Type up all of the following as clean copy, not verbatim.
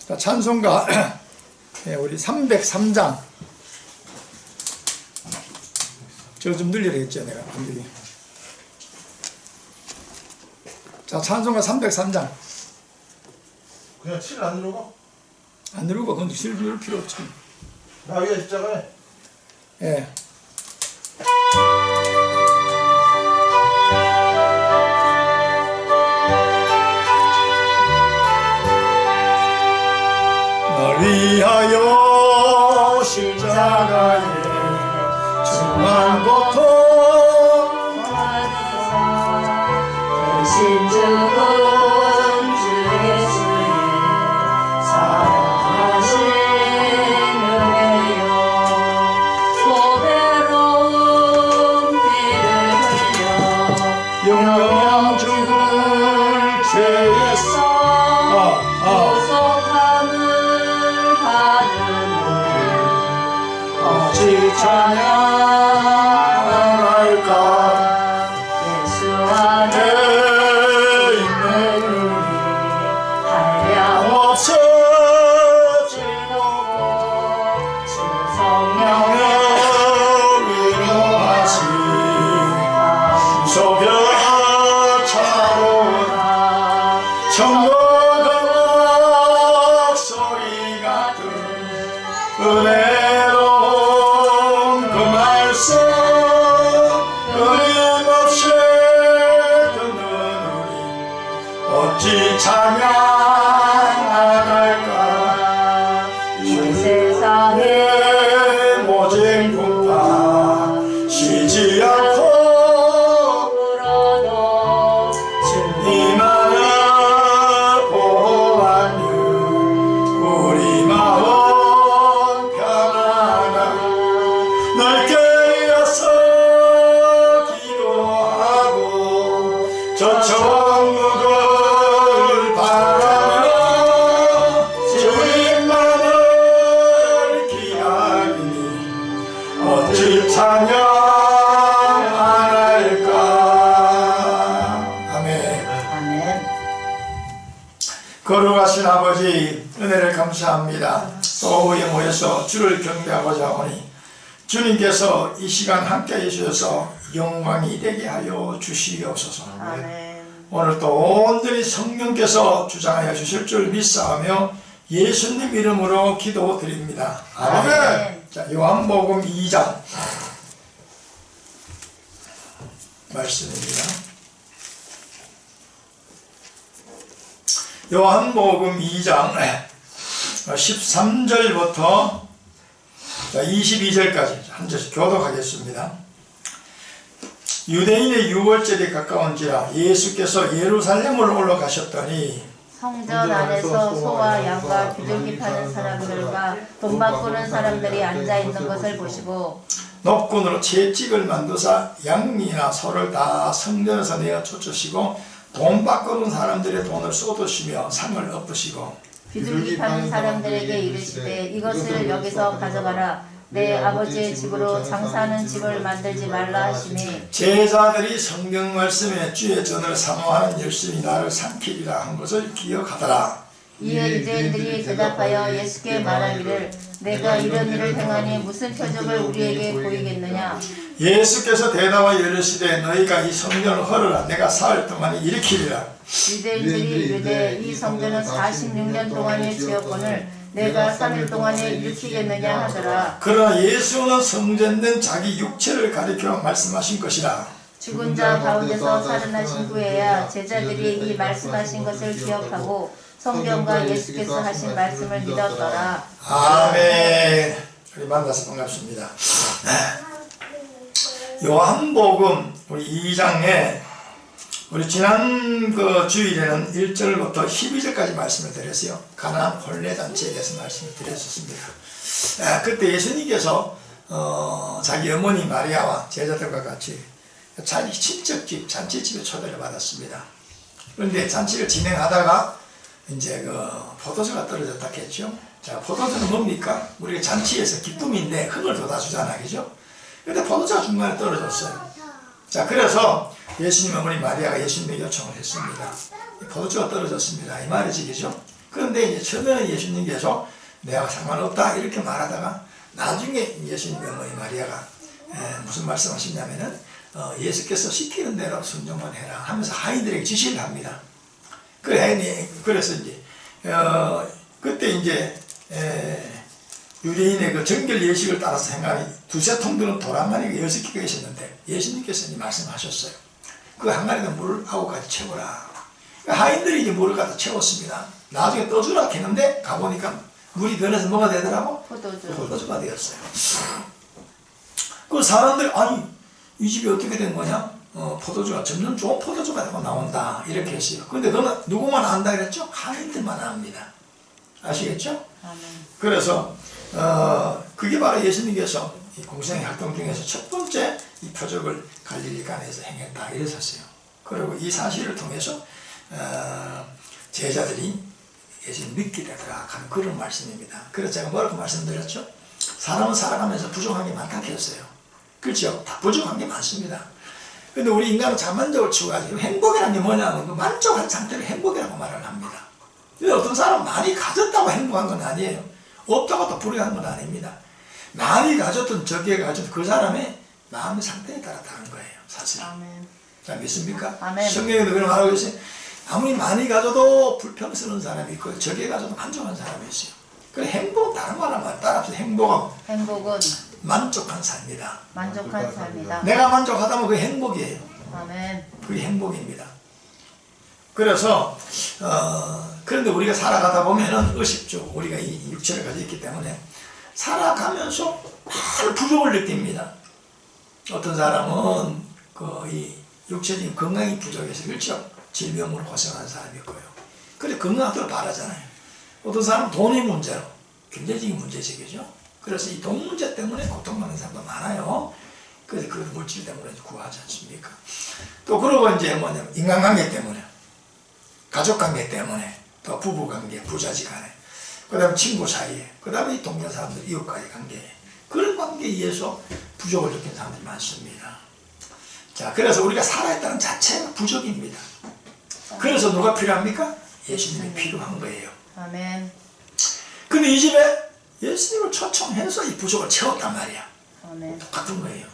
자, 찬송가 네, 우리 303장. 저거 좀 늘리려 했죠, 내가. 자, 찬송가 303장. 그냥 7 안 누르고? 안 누르고, 그건 실 누를 필요 없지. 나 위에 십자가에? 예. 널 위하여 십자가에 중한 고통 대신 죽은 주 예수의 사랑하신 은혜요 소배로운 피를 흘려 영영 죽을 죄의 구속함을 받은 어찌 찬양할까 예수 안에 있는 우리 한량없이 즐겁고 주 성령의 위로하시 속여 차오라 천국의 목소리 같은 은혜로운 그 말씀 끊임없이 듣는 우리 어찌 찬양할까 이 세상에 모진 풍파 쉬지 않고 울어도 이만을 보호하며 우리 마음 평안하 넓게 일어서 기도하고 저 천국을 바라며 주님만을 기하리니 어찌 찬양 안 할까. 아멘. 아멘. 거룩하신 아버지 은혜를 감사합니다. 또 후에 모여서 주를 경배하고자 하오니 주님께서 이 시간 함께 해주셔서 영광이 되게 하여 주시옵소서. 아멘. 오늘 또 온전히 성령께서 주장하여 주실 줄 믿사하며 예수님 이름으로 기도드립니다. 아멘. 자, 요한복음 2장 말씀입니다. 요한복음 2장 13절부터 22절까지 한 절씩 교독하겠습니다. 유대인의 유월절이 가까운지라 예수께서 예루살렘으로 올라가셨더니 성전 안에서 소와 양과 비둘기 파는 사람들과 돈 바꾸는 사람들이 앉아있는 것을 보시고 녹군으로 채찍을 만드사 양이나 소를 다 성전에서 내어 쫓으시고 돈 바꾸는 사람들의 돈을 쏟으시며 상을 엎으시고 비둘기 파는 사람들에게 이르시되 이것을 여기서 가져가라 내 아버지의 집으로 장사하는 집을 만들지 말라 하시니 제자들이 성경 말씀에 주의 전을 사모하는 열심히 나를 삼키리라 한 것을 기억하더라. 이에 유대인들이 대답하여 예수께 말하기를 내가 이런 일을 행하니 무슨 표적을 우리에게 보이겠느냐. 예수께서 대답하여 이르시되 너희가 이 성전을 헐으라 내가 사흘 동안에 일으키리라. 유대인들이 이르되 이 성전은 46년 동안에 지었거늘 내가 3일 동안에 일으키겠느냐 하더라. 그러나 예수는 성전된 자기 육체를 가리켜 말씀하신 것이라. 죽은 자 가운데서 살아나신 후에야 제자들이 이 말씀하신 것을 기억하고 성경과 예수께서 하신 말씀을 믿었더라. 아멘. 우리 만나서 반갑습니다. 요한복음 우리 2장에 우리 지난 그 주일에는 1절부터 12절까지 말씀을 드렸어요. 가나안 혼례잔치에 대해서 말씀을 드렸었습니다. 그때 예수님께서 자기 어머니 마리아와 제자들과 같이 자기 친척집 잔치집에 초대를 받았습니다. 그런데 잔치를 진행하다가 이제 그 포도주가 떨어졌다 했죠. 자, 포도주는 뭡니까? 우리가 잔치에서 기쁨인데 흥을 돋아주잖아, 그죠? 근데 포도주가 중간에 떨어졌어요. 자, 그래서 예수님 어머니 마리아가 예수님에게 요청을 했습니다. 포도주가 떨어졌습니다. 이 말이지, 그죠? 그런데 이제 처음에는 예수님께서 내가 상관없다 이렇게 말하다가 나중에 예수님의 어머니 마리아가 무슨 말씀하시냐면은 예수께서 시키는 대로 순종만 해라 하면서 하인들에게 지시를 합니다. 그래서 이제 그때 이제 유대인의 그 정결 예식을 따라서 생각하니 두세 통들은 돌 한 마리가 6개가 있었는데 예수님께서 이제 말씀하셨어요. 그 한 마리는 물 9가지 채워라. 하인들이 이제 물을 갖다 채웠습니다. 나중에 떠주라 했는데 가보니까 물이 변해서 뭐가 되더라고? 포도주가 되었어요. 그 사람들이 아니 이 집이 어떻게 된 거냐? 포도주가 점점 좋은 포도주가 되고 나온다 이렇게 했어요. 근데 너는 누구만 안다 그랬죠? 하인들만 압니다. 아시겠죠? 그래서 그게 바로 예수님께서 이 공생의 활동 중에서 첫 번째 이 표적을 갈릴리가에서 행했다 이랬었어요. 그리고 이 사실을 통해서 제자들이 예수님 믿게 되더라 하는 그런 말씀입니다. 그래서 제가 뭐라고 말씀드렸죠? 사람은 살아가면서 부족한 게 많다 했어요. 그렇죠? 다 부족한 게 많습니다. 근데 우리 인간은 자만족을 추구하죠. 행복이라는 게 뭐냐면 만족한 상태를 행복이라고 말을 합니다. 어떤 사람은 많이 가졌다고 행복한 건 아니에요. 없다고 또 불행한 건 아닙니다. 많이 가졌든 적게 가졌든 그 사람의 마음의 상태에 따라 다른 거예요. 사실. 아멘. 자, 믿습니까? 아멘. 성경에도 그런 말하고 있어요. 아무리 많이 가져도 불평스러운 사람이 있고 적게 가져도 만족한 사람이 있어요. 그래 행복은 다른 말 하면 따라서 행복은 만족한 삶이다. 만족한 삶이다. 내가 만족하다면 그게 행복이에요. 아멘. 그게 행복입니다. 그래서 그런데 우리가 살아가다 보면은 의식주 우리가 이 육체를 가지고 있기 때문에 살아가면서 많은 부족을 느낍니다. 어떤 사람은 이 육체적인 건강이 부족해서 그렇죠. 질병으로 고생하는 사람이 있고요. 그래 건강하도록 바라잖아요. 어떤 사람은 돈의 문제로 경제적인 문제적이죠. 그래서 이 돈 문제 때문에 고통받는 사람도 많아요. 그래서 그 물질 때문에 구하지 않습니까? 또 그러고 이제 뭐냐면 인간관계 때문에 가족관계 때문에 또 부부관계 부자지간에 그 다음에 친구 사이에 그 다음에 동료 사람들 이웃과의 관계에 그런 관계에 의해서 부족을 느끼는 사람들이 많습니다. 자, 그래서 우리가 살아있다는 자체가 부족입니다. 그래서 누가 필요합니까? 예수님이 필요한 거예요. 아멘. 근데 이 집에 예수님을 초청해서 이 부족을 채웠단 말이야. 아멘. 똑같은 거예요.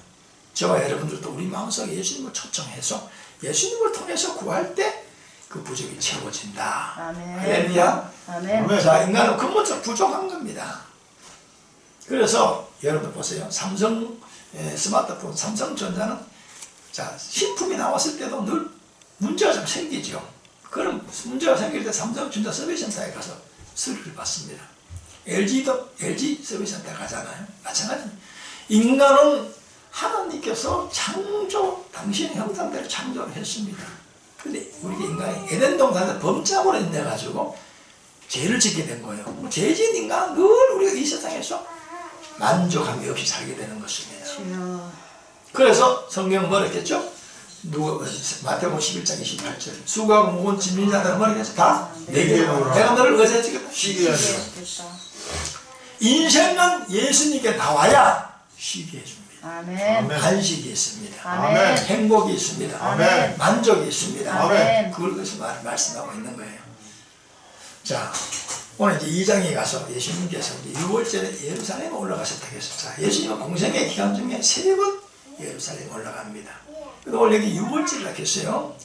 저와 여러분들도 우리 마음속에 예수님을 초청해서 예수님을 통해서 구할 때 그 부족이 채워진다. 아멘. 할렐루야. 아멘. 자, 인간은 근본적으로 부족한 겁니다. 그래서 여러분 보세요. 삼성 스마트폰, 삼성전자는 자, 신품이 나왔을 때도 늘 문제가 좀 생기죠. 그럼 문제가 생길 때 삼성전자 서비스센터에 가서 수리를 받습니다. LG도 LG 서비스센터에 가잖아요. 마찬가지. 인간은 하나님께서 당신의 형상대로 창조를 했습니다. 근데 우리 인간이 에덴 동산에서 범죄함으로 인해가지고 죄를 짓게 된 거예요. 죄 지은 인간은 늘 우리가 이 세상에서 만족함이 없이 살게 되는 것입니다. 그래서 성경은 뭐라 했겠죠? 마태복음 11장 28절 수고하고 무거운 짐진 자들은 뭐라 했죠? 다 내게 오라. 내가 너를 어디에 주겠다? 쉬게 하리라. 인생은 예수님께 나와야 쉬게 해줍니다. 아멘. 안식이 있습니다. 아멘. 행복이 있습니다. 아멘. 만족이 있습니다. 아멘. 그것을 말씀하고 있는 거예요. 자, 오늘 이제 2장에 가서 예수님께서 이제 6월절에 예루살렘에 올라가셨다고 했어요. 자, 예수님은 공생의 기간 중에 3번 예루살렘에 올라갑니다. 오늘 여기 6월절이라고 했어요.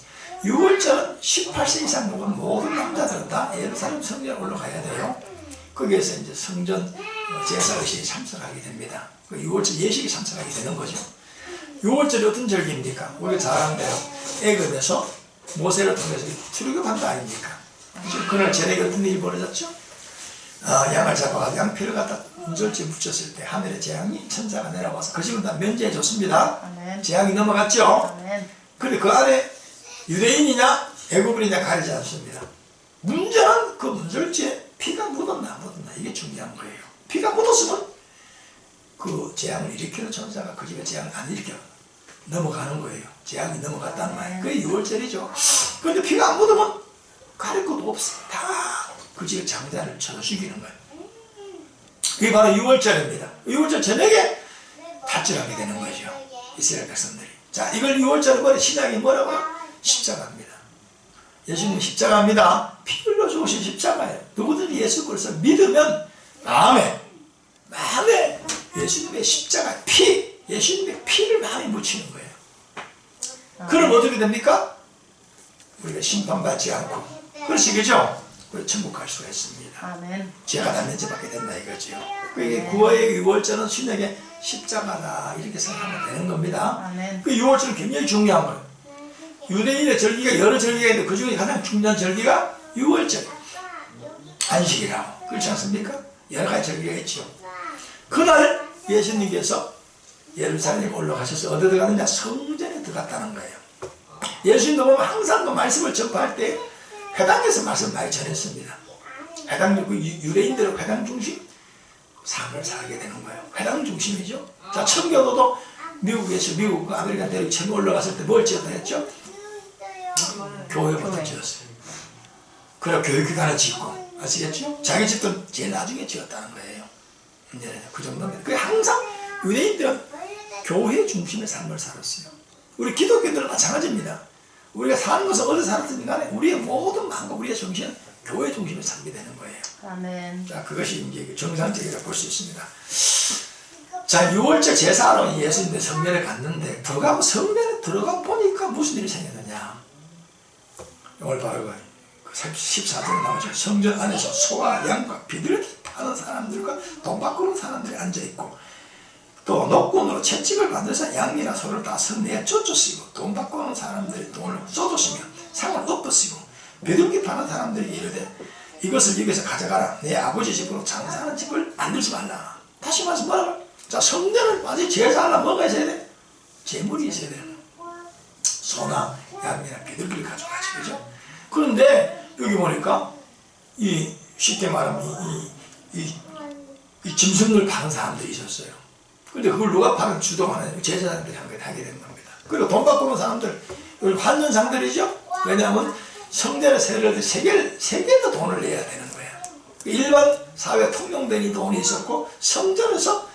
6월절은 18세 이상 먹은 모든 남자들은 다 예루살렘 성전에 올라가야 돼요. 거기에서 이제 성전 제사 의식에 참석하게 됩니다. 6월절 예식에 참석하게 되는 거죠. 6월절이 어떤 절기입니까? 우리가 잘 아는 대로 애굽에서 모세를 통해서 출애굽한 거 아닙니까? 그날 저녁에 어떤 일이 벌어졌죠? 양을 잡아가지고 양피를 갖다 문절지에 묻혔을 때 하늘의 재앙이 천사가 내려와서 그 집을 다 면제해 줬습니다. 아멘. 재앙이 넘어갔죠? 아멘. 근데 그 안에 유대인이냐 애굽인이냐 가리지 않습니다. 문제는 그 문절지에 피가 묻었나 안 묻었나 이게 중요한 거예요. 피가 묻었으면 그 재앙을 일으키는 천사가 그 집에 재앙을 안 일으켜 넘어가는 거예요. 재앙이 넘어갔다는 말이에요. 그게 6월절이죠. 그런데 피가 안 묻으면 가릴 것도 없어. 다 그 집에 장자를 쳐서 죽이는 거예요. 그게 바로 6월절입니다. 6월절 저녁에 탈출하게 되는 거죠. 이스라엘 백성들이. 자, 이걸 6월절 신약이 뭐라고요? 십자가입니다. 예수님 십자가입니다. 피 흘려 죽어 오신 십자가예요. 누구든지 예수 그리스도를 믿으면 마음에 예수님의 십자가 예수님의 피를 마음에 묻히는 거예요. 그럼 어떻게 됩니까? 우리가 심판받지 않고 그러시겠죠? 우리 천국 갈 수가 있습니다. 아멘. 죄가 다 면제받게 된다 이거죠. 그게 구원의 유월절은 신에게 십자가다 이렇게 생각하면 되는 겁니다. 아멘. 그 유월절은 굉장히 중요한 거예요. 유대인의 절기가 여러 절기가 있는데 그 중에 가장 중요한 절기가 유월절 안식이라고 그렇지 않습니까? 여러 가지 절기가 있죠. 그날 예수님께서 예루살렘에 올라가셔서 어디 들어가느냐? 성전에 들어갔다는 거예요. 예수님도 보면 항상 그 말씀을 전파할 때 회당에서 말씀 많이 전했습니다. 회당, 그 유대인들의 회당 중심 삶을 살게 되는 거예요. 회당 중심이죠. 자, 청교도도 미국에서 미국 아메리칸 대륙 처음 올라갔을 때 뭘 지었다 했죠? 교회부터 지었어요. 그리고 교육기관을 짓고 아시겠죠? 자기 집도 제일 나중에 지었다는 거예요. 이제 그 정도입니다. 그 항상 유대인들은 교회 중심의 삶을 살았어요. 우리 기독교인들은 마찬가지입니다. 우리가 사는 것은 어디 살았든 간에 우리의 모든 마음과 우리의 정신은 교회 중심에 살게 되는 거예요. 아멘. 자, 그것이 이제 정상적이라고 볼 수 있습니다. 자, 6월절 제사로 예수님의 성전에 갔는데 성전에 들어가 보니까 무슨 일이 생겼느냐. 오늘 바로 그 14절에 나오죠. 성전 안에서 소와 양과 비둘기 파는 사람들과 돈 바꾸는 사람들이 앉아있고 또 녹군으로 채찍을 만들어서 양이나 소를 다 성내에 쫓으시고 돈 바꾸는 사람들이 돈을 쏟으시며 상을 엎으시고 비둘기 파는 사람들이 이르되 이것을 여기서 가져가라. 내 아버지 집으로 장사하는 집을 만들지 말라. 다시 말해서 뭐라고? 자, 성전을 완전히 제사하려면 뭐가 있어야 돼? 재물이 있어야 돼요. 소나 양이나 비둘기를 가져가지, 그죠? 그런데 여기 보니까 쉽게 말하면 이 짐승을 파는 사람들이 있었어요. 근데 그걸 누가 파는 주도하는 제사장들이 하게 된 겁니다. 그리고 돈 바꾸는 사람들, 환전상들이죠? 왜냐하면 성전의 세를 세계도 돈을 내야 되는 거예요. 일반 사회 통용된 돈이 있었고 성전에서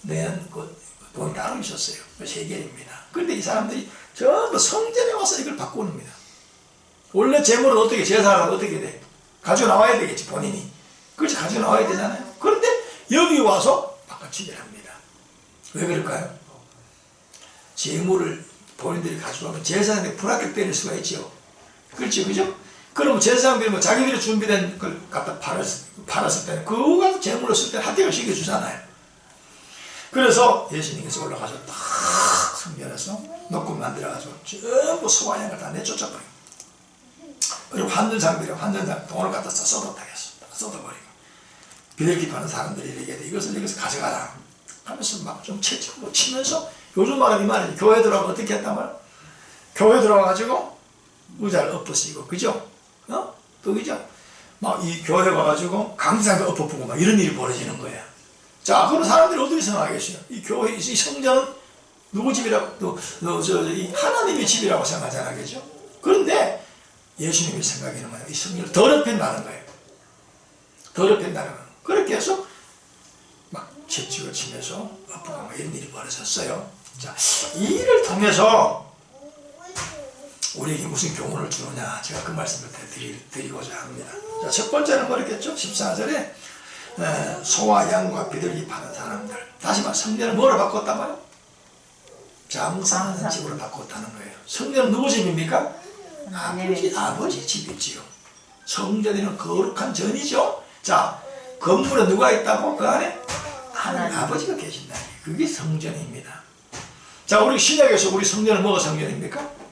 낸 돈이 따로 있었어요. 세계입니다. 그런데 이 사람들이 전부 성전에 와서 이걸 바꾸는겁니다. 원래 재물은 어떻게 제사하라고 어떻게 돼? 가지고 나와야 되겠지 본인이. 그렇지 가지고 나와야 되잖아요. 그런데 여기 와서 바꿔치기를 합니다. 왜 그럴까요? 재물을 본인들이 가져가면 제사장들이 불합격 때릴 수가 있죠. 그렇죠, 그죠? 그러면 제사장들이 뭐 자기들이 준비된 걸 갖다 팔았을 때는 그거 가서 재물로 쓸 때 합격을 시켜주잖아요. 그래서 예수님께서 올라가서 딱 성전에서 녹음 만들어가지고 전부 소와 양을 다 내쫓아버리고 그리고 환전상들이 돈을 갖다 쏟아버렸어. 쏟아버리고 비둘기 파는 사람들이 얘기해 이것을 여기서 가져가라 하면서 막 좀 채찍으로 치면서 요즘 말하면 이 말이지. 교회 들어가면 어떻게 했단 말이야? 교회 들어가가지고 의자를 엎으시고 그죠? 또 그죠? 막 이 교회 가가지고 강사가 엎어보고 막 이런 일이 벌어지는 거야. 자, 그런 사람들이 어떻게 생각하겠어요? 이 교회, 이 성전은 누구 집이라고, 하나님의 집이라고 생각하잖아, 그죠? 그런데 예수님이 생각하는 거예요. 이 성전을 더럽힌다는 거예요. 더럽힌다는 거예요. 그렇게 해서 막 채찍을 치면서 엎고 막 이런 일이 벌어졌어요. 자, 이 일을 통해서 우리에게 무슨 교훈을 주느냐, 제가 그 말씀을 드리고자 합니다. 자, 첫 번째는 뭐랬겠죠? 14절에 소와 양과 비둘기 파는 사람들. 다시 말해 성전을 뭐로 바꿨단 말이에요? 장사하는 집으로 바꿨다는 거예요. 성전은 누구 집입니까? 아버지 집이지요. 성전에는 거룩한 전이죠. 자, 건물에 누가 있다고? 그 안에 하나님 아버지가 계신다. 그게 성전입니다. 자, 우리 신약에서 우리 성전은 뭐가 성전입니까?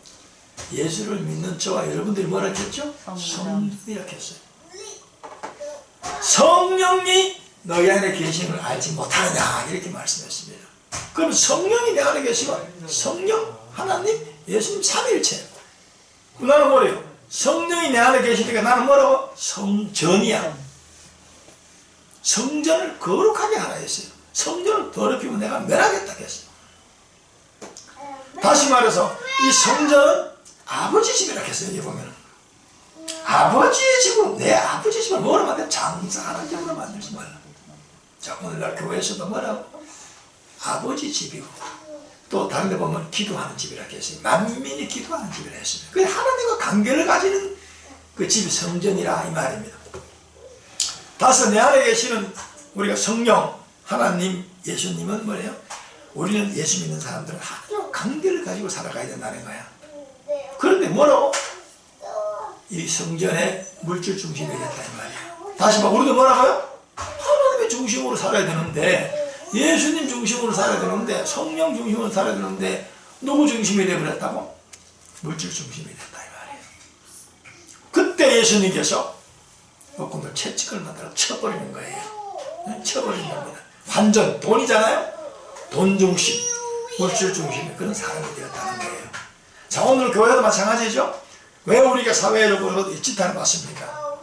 예수를 믿는 저와 여러분들이 뭐라 했죠? 성전이라고 했어요. 성령이 너희 안에 계심을 알지 못하느냐 이렇게 말씀했습니다. 그럼 성령이 내 안에 계시면 성령, 하나님, 예수님 삼위일체. 나는 뭐래요? 성령이 내 안에 계시니까 나는 뭐라고? 성전이야. 성전을 거룩하게 하라 했어요. 성전을 더럽히면 내가 멸하겠다 했어요. 다시 말해서 이 성전은 아버지 집이라고 했어요. 여기 보면 아버지의 집으로, 내 아버지 집을 뭐로 만들어? 장사하는 집으로 만들지 말라. 자, 오늘날 교회에서도 뭐라고? 아버지 집이고 또 다른 데 보면 기도하는 집이라고 했어요. 만민이 기도하는 집이라 했습니다. 그 하나님과 관계를 가지는 그 집이 성전이라 이 말입니다. 다섯, 내 안에 계시는 우리가 성령, 하나님, 예수님은 뭐예요? 우리는 예수 믿는 사람들은 하나님과 관계를 가지고 살아가야 된다는 거야. 그런데 뭐라고? 이 성전의 물질 중심이 됐다 이 말이야. 다시 말, 우리도 뭐라고요? 하나님의 중심으로 살아야 되는데, 예수님 중심으로 살아야 되는데, 성령 중심으로 살아야 되는데, 누구 중심이 되어버렸다고? 물질 중심이 됐다 이 말이에요. 그때 예수님께서 그분들 채찍을 만들어 쳐버리는 거예요. 쳐버리는 겁니다. 완전 돈이잖아요. 돈 중심, 물질 중심의 그런 사람이 되었다는 거예요. 자, 오늘 교회도 마찬가지죠. 왜 우리가 사회적으로 이 짓을 받습니까?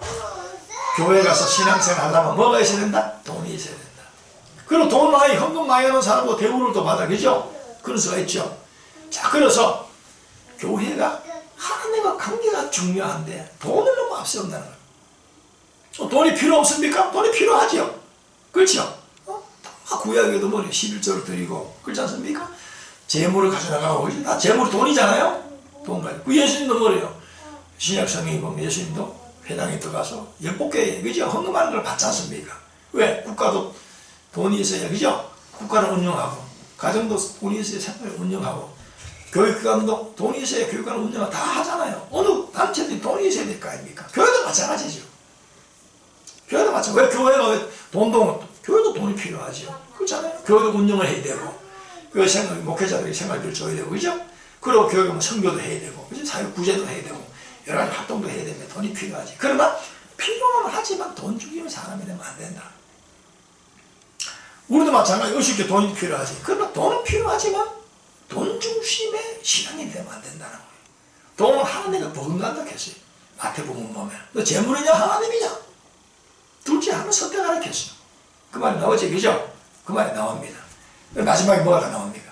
교회 가서 신앙생활 하려면 뭐가 있어야 된다? 돈이 있어야 된다. 그리고 돈 많이, 헌금 많이 하는 사람도 대우를 또 받아, 그죠? 그럴 수가 있죠. 자, 그래서 교회가 하나님과 관계가 중요한데 돈을 너무 앞세운다는 거예요. 돈이 필요 없습니까? 돈이 필요하죠. 그렇죠? 다 구약에도 뭐래 11조를 드리고 그렇지 않습니까? 재물을 가져나가고 다 재물이 돈이잖아요. 돈 가지고 그 예수님도 뭐래요? 신약 성경에 보면 예수님도 회당에 들어가서 열복교회 그죠? 헌금하는 걸 받지 않습니까? 왜? 국가도 돈이 있어야 그죠? 국가를 운영하고 가정도 돈이 있어야 생활을 운영하고 교육기관도 돈이 있어야 교육관을 운영하고 다 하잖아요. 어느 단체들이 돈이 있어야 될 거 아닙니까? 교회도 마찬가지죠. 교회도 마찬가지. 왜 교회가 왜 교회도 돈이 필요하죠. 그렇잖아요. 교회도 운영을 해야 되고, 그 목회자들이 생활비를 줘야 되고, 그죠? 그리고 교회가 뭐 선교도 해야 되고, 그죠? 사회구제도 해야 되고, 여러 가지 활동도 해야 되면 돈이 필요하지. 그러나, 필요는 하지만 돈 죽이는 사람이 되면 안 된다. 우리도 마찬가지, 의식에 돈이 필요하지. 그러나 돈은 필요하지만, 돈 중심의 신앙이 되면 안 된다는 거예요. 돈은 하나님과 버금간다 했어요. 마태복음 보면. 너 재물이냐, 하나님이냐? 둘째 하나 선택하라 했어요. 그 말이 나오지, 그죠? 그 말이 나옵니다. 마지막에 뭐가 나옵니까?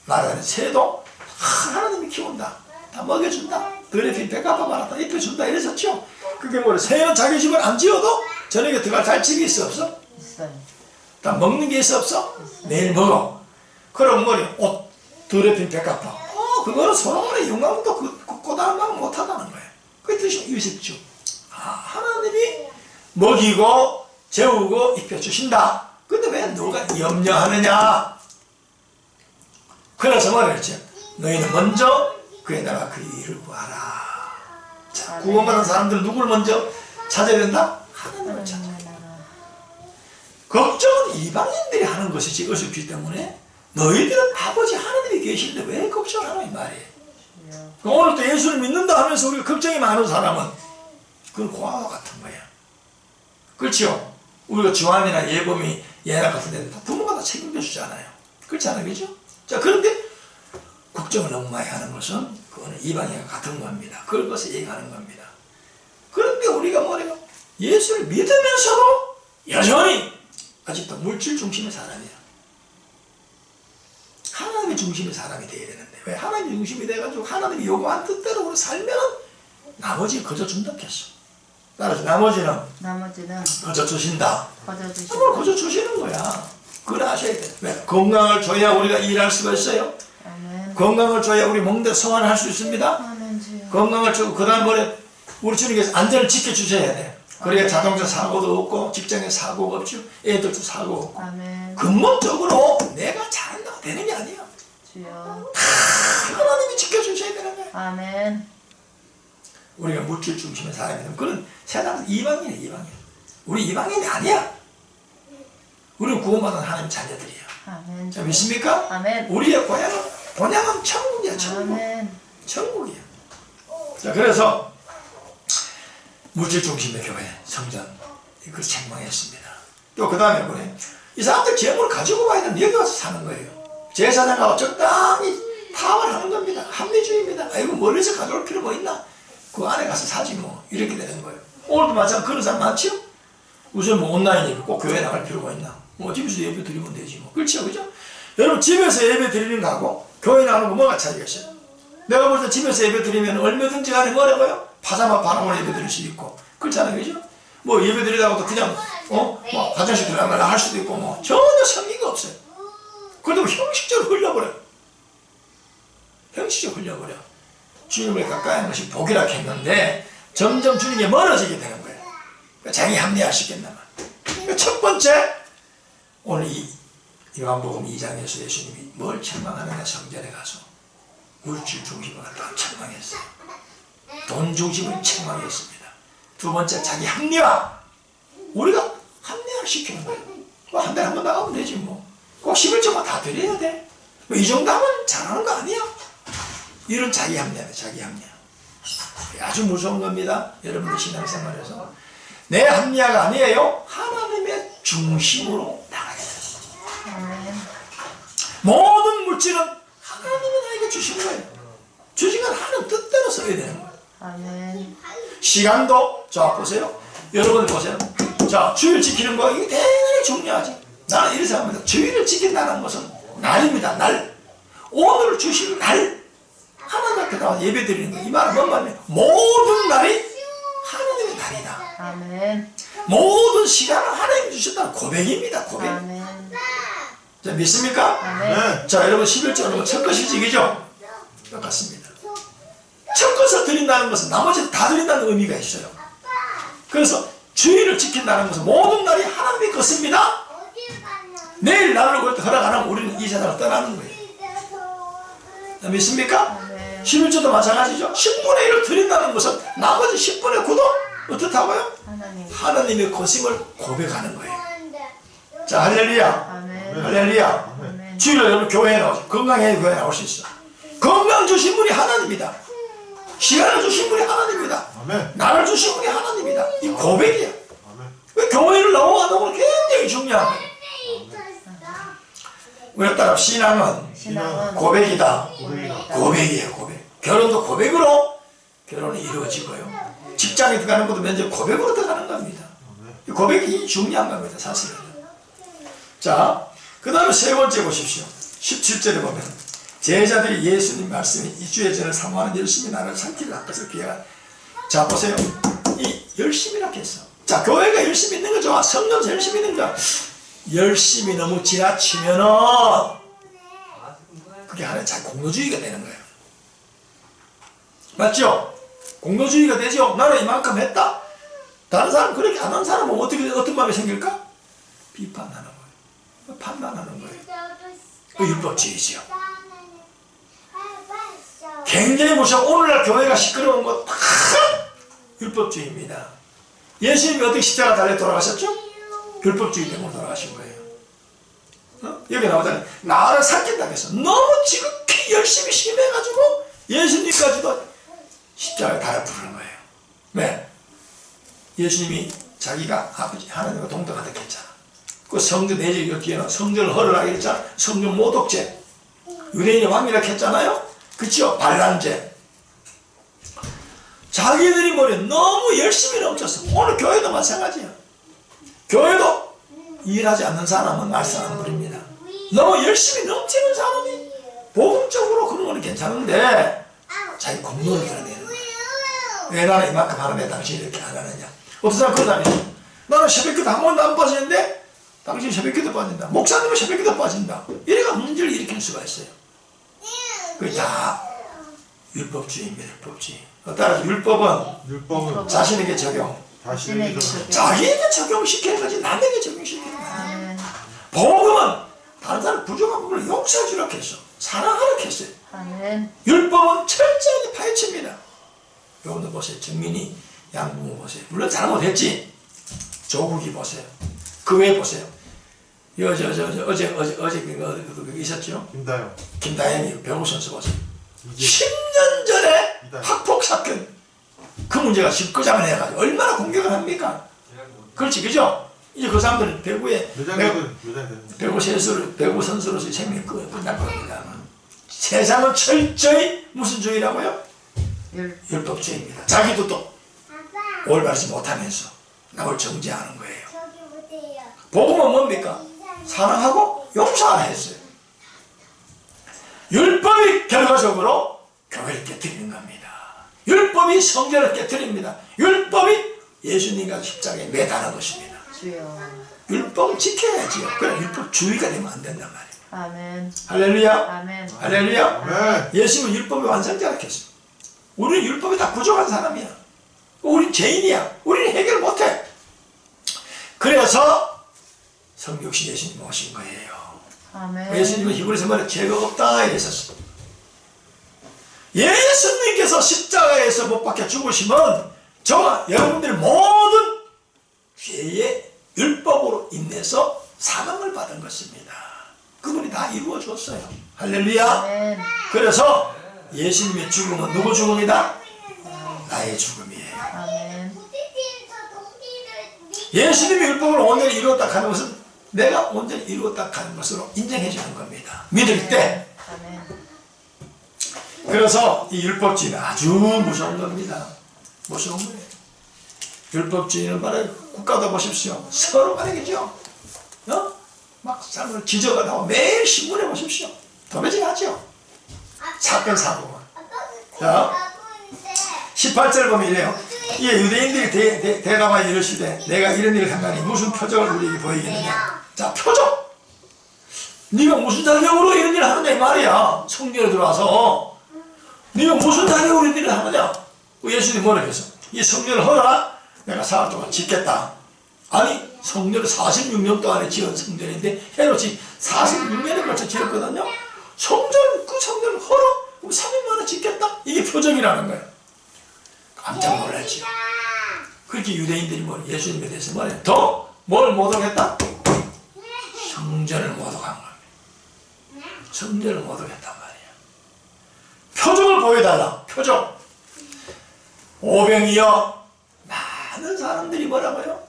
말하는 새도 하나님이 키운다. 다 먹여준다. 더럽힌 배값 받았다. 입혀준다. 이랬었죠? 그게 뭐래? 새는 자기 집을 안 지어도 저녁에 들어갈 잘 집이 있어, 없어? 있어요. 다 먹는 게 있어, 없어? 내일 먹어. 그럼 뭐래? 옷, 더럽힌 배값. 그거는 솔로몬의 영광도 꼬다만 못하다는 거예요. 그게 뜻이 유색주. 하나님이 먹이고 재우고 입혀주신다. 근데 왜 너가 염려하느냐? 그래서 말했죠. 너희는 먼저 그의 나라 그 일을 구하라. 자, 구원받은 사람들은 누구를 먼저 찾아야 된다? 하나님을 찾아야 된다. 걱정은 이방인들이 하는 것이지 어설프기 때문에 너희들은 아버지 하나님이 계시는데 왜 걱정하노 이 말이에요. 오늘 또 예수를 믿는다 하면서 우리가 걱정이 많은 사람은 그건 고아와 같은 거야. 그렇죠? 우리가 주한이나 예범이 예나 같은 데는 다 부모가 다 책임져 주잖아요. 그렇지 않아요? 그죠? 자, 그런데 걱정을 너무 많이 하는 것은 그거는 이방인과 같은 겁니다. 그것을 얘기하는 겁니다. 그런데 우리가 뭐래요? 예수를 믿으면서도 여전히 아직도 물질 중심의 사람이야. 하나님의 중심의 사람이 되어야 되는데 왜 하나님의 중심이 돼가지고 하나님이 요구한 뜻대로 우리 살면 나머지 거저 준다 했어. 따라서 나머지는 거저 주신다. 그걸 거저 주시는 거야. 그걸 아셔야 돼. 왜? 건강을 줘야 우리가 일할 수가 있어요. 아멘. 건강을 줘야 우리 몸대로 생활할 수 있습니다. 아멘. 건강을 주고 그 다음 뭐래? 우리 주님께서 안전을 지켜주셔야 돼. 그래야 자동차 사고도 없고 직장에 사고가 없죠. 애들도 사고 없고. 아멘. 근본적으로 내가 잘한다고 되는 게 아니야. 주여. 하나님이 지켜주셔야 되는 거야. 아멘. 우리가 물질 중심의 사람이 되면 그건 세상에서 이방인이야. 이방인. 우리 이방인이 아니야. 우리는 구원받은 하나님 자녀들이야. 아멘. 자, 믿습니까? 아멘. 우리의 본향은 천국이야. 천국. 아멘. 천국이야. 자, 그래서 물질 중심의 교회, 성전 이걸 책망했습니다. 또 그 다음에 뭐예요? 이 사람들 재물을 가지고 와야 되는데 여기 와서 사는 거예요. 제사장하고 적당히 타협을 하는 겁니다. 합리주의입니다. 아이고 멀리서 가져올 필요 뭐 있나? 그 안에 가서 사지 뭐 이렇게 되는 거예요. 오늘도 마찬가지로 그런 사람 많죠? 우선 뭐 온라인이니까 꼭 교회 나갈 필요가 있나? 뭐 집에서 예배 드리면 되지 뭐. 그렇죠, 그죠? 여러분 집에서 예배 드리는 거하고 교회 나가는 거 뭐가 차이가 있어요? 내가 볼 때 집에서 예배 드리면 얼마든지 간에 뭐라고요? 파자마 바람으로 예배 드릴 수도 있고 그렇잖아요, 그죠? 뭐 예배 드리다가도 그냥 뭐 화장실 들어가면 할 수도 있고 뭐 전혀 성의가 없어요. 그래도 형식적으로 흘려버려요. 형식적으로 흘려버려. 주님을 가까이 하는 것이 복이라 했는데 점점 주님께 멀어지게 되는 거예요. 자기 합리화시켰나마. 그러니까 첫 번째, 오늘 이 요한복음 2장에서 예수님이 뭘 책망하느냐, 성전에 가서 물질 중심을 다 책망했어요. 돈 중심을 책망했습니다. 두 번째, 자기 합리화. 우리가 합리화시키는 거예요. 뭐 한 달에 한 번 나가면 되지 뭐. 꼭 11조만 다 드려야 돼. 뭐 이 정도 하면 잘하는 거 아니야? 이런 자기 합리화다, 자기 합리화. 아주 무서운 겁니다. 여러분들 신앙생활에서. 내 합리화가 아니에요. 하나님의 중심으로 나가야 돼요. 모든 물질은 하나님이 나에게 주신 거예요. 주신 건 하나님 뜻대로 써야 되는 거예요. 아멘. 시간도, 자 보세요. 여러분 보세요. 자, 주일 지키는 거 이게 대단히 중요하지. 나는 이렇게 생각합니다. 주일을 지킨다는 것은 날입니다. 날. 오늘 주신 날. 하나님 앞에 나와 예배 드리는 거. 이 말은 뭔 말이냐? 모든 날이 하나님의 날이다. 아멘. 모든 시간을 하나님이 주셨다는 고백입니다. 고백. 아멘. 자, 믿습니까? 아멘. 자, 여러분 11조는 첫 것이직이죠? 똑같습니다. 첫 것을 드린다는 것은 나머지도 다 드린다는 의미가 있어요. 그래서 주일을 지킨다는 것은 모든 날이 하나님의 것입니다. 내일 날을 허락 안 하면 우리는 이 세상을 떠나는 거예요. 믿습니까? 11조도 마찬가지죠. 10분의 1을 드린다는 것은 나머지 10분의 9도 어떻다고요? 하나님의 것임을 고백하는 거예요. 자, 할렐루야. 아멘. 할렐루야. 아멘. 주일날 여러분 교회에 나오죠. 건강해야 교회에 나올 수 있어. 건강 주신 분이 하나님이다. 시간을 주신 분이 하나님이다. 아멘. 나를 주신 분이 하나님이다. 이 고백이야. 아멘. 왜 교회를 나오고 안 나오고 굉장히 중요한 거예요. 우리가 따라 신앙은 신앙은 고백이다. 고백이다. 고백이에요, 고백. 결혼도 고백으로 결혼이 이루어지고요. 직장에 들어가는 것도 면접 고백으로 들어가는 겁니다. 이 고백이 중요한 겁니다, 사실은. 자, 그 다음에 세 번째 보십시오. 17절에 보면 제자들이 예수님 말씀이 이주의 전을 사모하는 열심히 나를 삼키려 할 것을 기약한. 자, 보세요. 이 열심히라 했어. 자, 교회가 열심히 있는 거죠. 성령도 열심히 있는 거. 열심히 너무 지나치면은 그게 하나의 자 공로주의가 되는 거예요. 맞죠? 공로주의가 되죠. 나는 이만큼 했다. 다른 사람 그렇게 안 한 사람은 어떻게 어떤 마음이 생길까? 비판하는 거예요. 판단하는 거예요. 그 율법주의죠. 굉장히 무서워. 오늘날 교회가 시끄러운 거 다 율법주의입니다. 예수님이 어떻게 십자가 달려 돌아가셨죠? 율법주의 때문에 돌아가신 거예요. 여기 나오잖아요. 나를 삼킨다고 해서 너무 지극히 열심히 심해가지고 예수님까지도 십자가에 달아 부르는 거예요. 왜? 예수님이 자기가 아버지 하나님과 동등하다 했잖아. 그 성전 내지 뒤에는 성전을 허락하게 했잖아. 성전 모독죄. 유대인의 왕이라고 했잖아요. 그쵸? 반란죄. 자기들이 머리에 너무 열심히 넘쳤어. 오늘 교회도 마찬가지야. 교회도 일하지 않는 사람은 말씀 안 부립니다. 너무 열심히 넘치는 사람이 복음적으로 그런 거는 괜찮은데 자기 공로를 드러내는 거예요. 왜 나는 이만큼 하는데 당신이 이렇게 안 하느냐. 어떤 사람 그러다니 나는 새벽기도 한 번도 안 빠지는데 당신 새벽기도 빠진다. 목사님은 새벽기도 빠진다. 이래가 문제를 일으킬 수가 있어요. 그게 다 율법주의입니다. 율법주의. 따라서 율법은 자신에게 적용, 자신에게 좀 자기에게 적용시키는 거지 남에게 적용시키는 거 아니에요. 복음은 다른 사람 부족한 부분을 용서해 주라고 했어. 사랑하라고 했어요. 율법은 철저하게 파헤칩니다. 여러분들 보세요. 정민이 양부모 보세요. 물론 잘못했지. 조국이 보세요. 그 외에 보세요. 어제 그거 있었죠? 김다현이 배구 선수 보세요. 10년 전에 학폭 사건 그 문제가 지금 끄장을 해가지고 얼마나 공격을 합니까? 그렇지, 그죠? 이제 그 사람들은 배구 선수로서 생명이 끝날 겁니다. 세상은 철저히 무슨 주의라고요? 율법주의입니다. 자기도 또 올바르지 못하면서 남을 정죄하는 거예요. 복음은 뭡니까? 사랑하고 용서하라 했어요. 율법이 결과적으로 교회를 깨뜨리는 겁니다. 율법이 성전을 깨뜨립니다. 율법이 예수님과 십자가에 매달은 것입니다. 율법을 지켜야지요. 그래 율법주의가 되면 안 된단 말이에요. 아멘. 할렐루야. 아멘. 할렐루야. 아멘. 예수님은 율법의 완성자라고 했어. 우리는 율법이 다 부족한 사람이야. 우린 죄인이야. 우리는 해결 못해. 그래서 성육신 예수님 오신 거예요. 아멘. 예수님은 히브리서 말에 죄가 없다 이랬었어요. 예수님께서 십자가에서 못 박혀 죽으시면 저와 여러분들의 모든 죄의 율법으로 인해서 사망을 받은 것입니다. 그분이 다 이루어 줬어요. 할렐루야. 아멘. 그래서 예수님의 죽음은 누구 죽음이다? 나의 죽음이에요. 아멘. 예수님의 율법을 온전히 이루었다 하는 것은 내가 온전히 이루었다 하는 것으로 인정해 주는 겁니다. 믿을 때. 아멘. 그래서 이 율법주의는 아주 무서운 겁니다. 무서운 거예요. 율법주의는 말해 국가도 보십시오. 서로 말이겠죠. 막 사람을 기저가 나오고 매일 신문에 보십시오. 도매질하죠. 사건 사고가. 자, 18절 보면 이래요. 이 유대인들이 대답하여 이르시되 내가 이런 일을 한다니 무슨 표적을 우리에게 보이겠느냐. 자, 표적. 네가 무슨 자격으로 이런 일을 하느냐 이 말이야. 성전에 들어와서 네가 무슨 자격으로 이런 일을 하느냐. 예수님이 뭐라고 했어? 이 성전을 허라. 내가 4일 동안 짓겠다. 아니 성전을 46년 동안에 지은 성전인데 헤롯이 46년에 걸쳐 지었거든요. 그 성전을 허라? 그럼 3일 만에 짓겠다? 이게 표적이라는 거예요. 깜짝 놀랐죠. 그렇게 유대인들이 뭐 예수님에 대해서 말해 더 뭘 모독했다? 성전을 모독한 겁니다. 성전을 모독했단 말이에요. 표적을 보여달라. 표적. 오병이어 많은 사람들이 뭐라고요?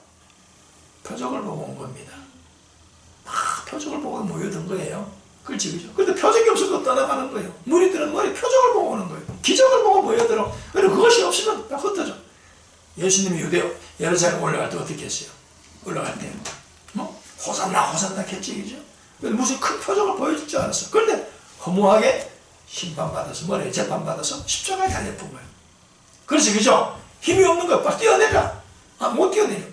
표적을 보고 온 겁니다. 막 표적을 보고 모여든 거예요. 그렇지, 그죠? 근데 표적이 없어도 떠나가는 거예요. 무리들은 뭐래? 표적을 보고 오는 거예요. 기적을 보고 모여들어. 그리고 그것이 없으면 다 흩어져. 예수님이 예루살렘 올라갈 때 어떻게 했어요? 올라갈 때 뭐? 호산나 호산나 했지, 그죠? 무슨 큰 표적을 보여주지 않았어. 그런데 허무하게 심판받아서 뭐래? 재판받아서 십자가에 달려본 거예요. 그렇지, 그죠? 힘이 없는 거야. 빨리 뛰어내라. 못 뛰어내려.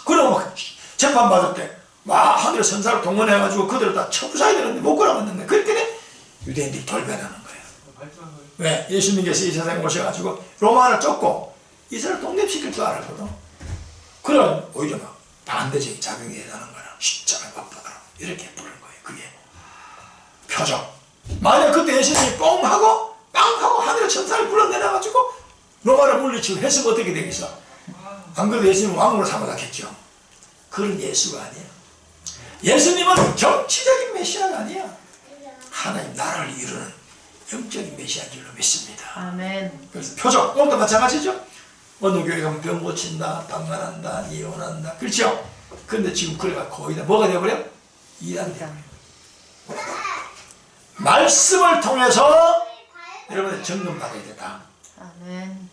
그러고 막 재판받을 때 막 하늘에 선사를 동원해가지고 그들을 다 처부사야 되는데 못 걸어갔는데 그랬더니 유대인들이 돌변하는 거예요. 왜? 예수님께서 이 세상에 오셔가지고 로마를 쫓고 이스라엘 독립시킬 줄 알았거든. 그런 오히려 막 반대적인 작용이 일어나는 거라. 십자가에 못 박아라. 이렇게 부른 거예요. 그게 표적. 만약 그때 예수님이 뻥 하고 빵 하고 하늘에 천사를 불러내놔가지고 로마를 물리치고 했으면 어떻게 되겠어? 안 그래도 예수님은 왕으로 삼아갔겠죠. 그런 예수가 아니야. 예수님은 정치적인 메시아가 아니야. 하나님 나라를 이루는 영적인 메시아인 줄로 믿습니다. 아멘. 그래서 표적, 오늘도 마찬가지죠. 어느 교회 가면 병 고친다, 방만한다, 예언한다. 그렇죠? 그런데 지금 그래가 거의 다 뭐가 되어버려? 이단이 되어버려. 말씀을 통해서 여러분의 점검받아야 된다. 아멘.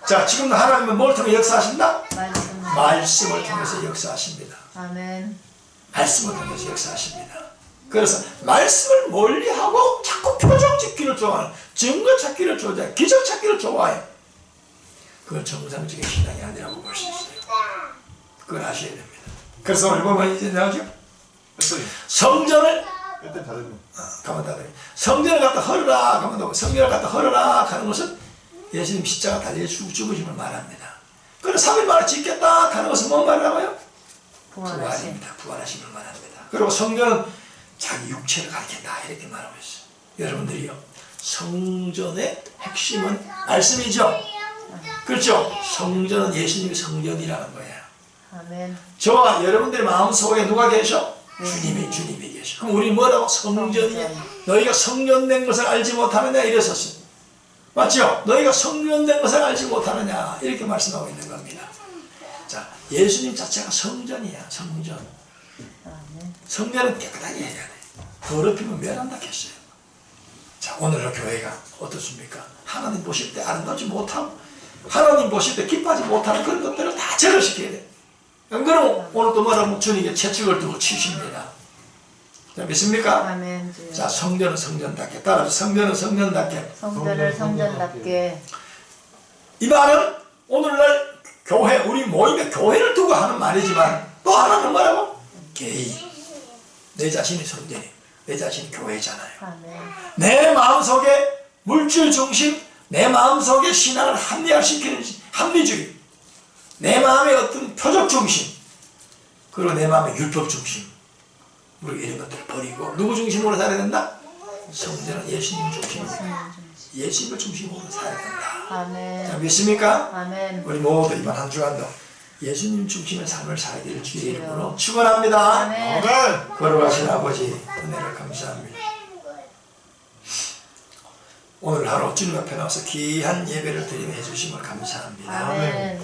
자, 지금도 하나님은 뭘 통해 역사하신다? 말씀을 통해서 역사하십니다. 아멘. 말씀을 통해서 역사하십니다. 그래서 말씀을 멀리하고 자꾸 표적 짓기를 좋아하는, 증거 찾기를 좋아해요. 기적 찾기를 좋아해요. 그건 정상적인 신앙이 아니라고 볼 수 있어요. 그걸 아셔야 됩니다. 그래서 오늘 보면 이제 나오죠? 성전을 가만 닫아요. 성전을 갖다 헐으라 가만 닫고 성전을 갖다 헐으라 하는 것은 예수님 십자가 달려 죽으심을 말합니다. 그리고 3일 만에 짓겠다 하는 것은 뭔 말이라고요? 부활입니다. 부활하심을 말합니다. 그리고 성전은 자기 육체를 가리킨다 이렇게 말하고 있어요. 여러분들이요, 성전의 핵심은 말씀이죠. 그렇죠? 성전은 예수님의 성전이라는 거예요. 아멘. 저와 여러분들의 마음속에 누가 계셔? 주님이 계셔. 그럼 우리 뭐라고? 성전이냐? 너희가 성전된 것을 알지 못하느냐 이랬었어요. 맞죠? 너희가 성전된 것을 알지 못하느냐 이렇게 말씀하고 있는 겁니다. 자, 예수님 자체가 성전이야. 성전. 성전은 깨끗하게 해야 돼. 더럽히면 멸한다 했어요. 자, 오늘의 교회가 어떻습니까? 하나님 보실 때 아름답지 못하고 하나님 보실 때 기뻐하지 못하는 그런 것들을 다 제거시켜야 돼. 안 그러면 오늘 또 뭐라고 주님께 채찍을 두고 치십니다. 자, 믿습니까? 아멘. 자, 성전은 성전답게 따라서 성전은 성전답게. 성전을 성전답게. 이 말은 오늘날 교회, 우리 모임의 교회를 두고 하는 말이지만 또 하나는 뭐라고? 개인. 내 자신이 성전이에요. 내 자신이 교회잖아요. 아멘. 내 마음속에 물질 중심, 내 마음속에 신앙을 합리화시키는 합리주의, 내 마음의 어떤 표적 중심, 그리고 내 마음의 율법 중심, 우리 이런 것들을 버리고 누구 중심으로 살아야 된다? 성전은 예수님 중심으로, 예수님을 중심으로 살아야 된다. 아멘. 자, 믿습니까? 아멘. 우리 모두 이번 한 주간도 예수님 중심의 삶을 살아야 될 주의 이름으로 축원합니다. 아멘. 아멘. 걸어가신 아버지 은혜를 감사합니다. 오늘 하루 주님 앞에 나와서 귀한 예배를 드리며 해주심을 감사합니다. 아멘.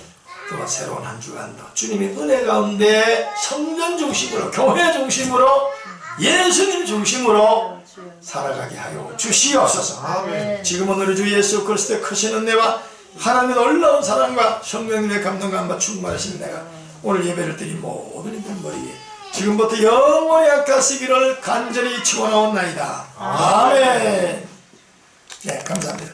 또 새로운 한 주간도 주님의 은혜 가운데 성전 중심으로, 교회 중심으로, 예수님 중심으로 살아가게 하여 주시옵소서. 아멘. 지금은 우리 주 예수 그리스도의 크신 은혜와 하나님의 놀라운 사랑과 성령님의 감동과 한바 충만하신 내가 오늘 예배를 드린 모든 이들 머리에 지금부터 영원히 약하시기를 간절히 축원하옵나이다. 아멘. 네, 감사합니다.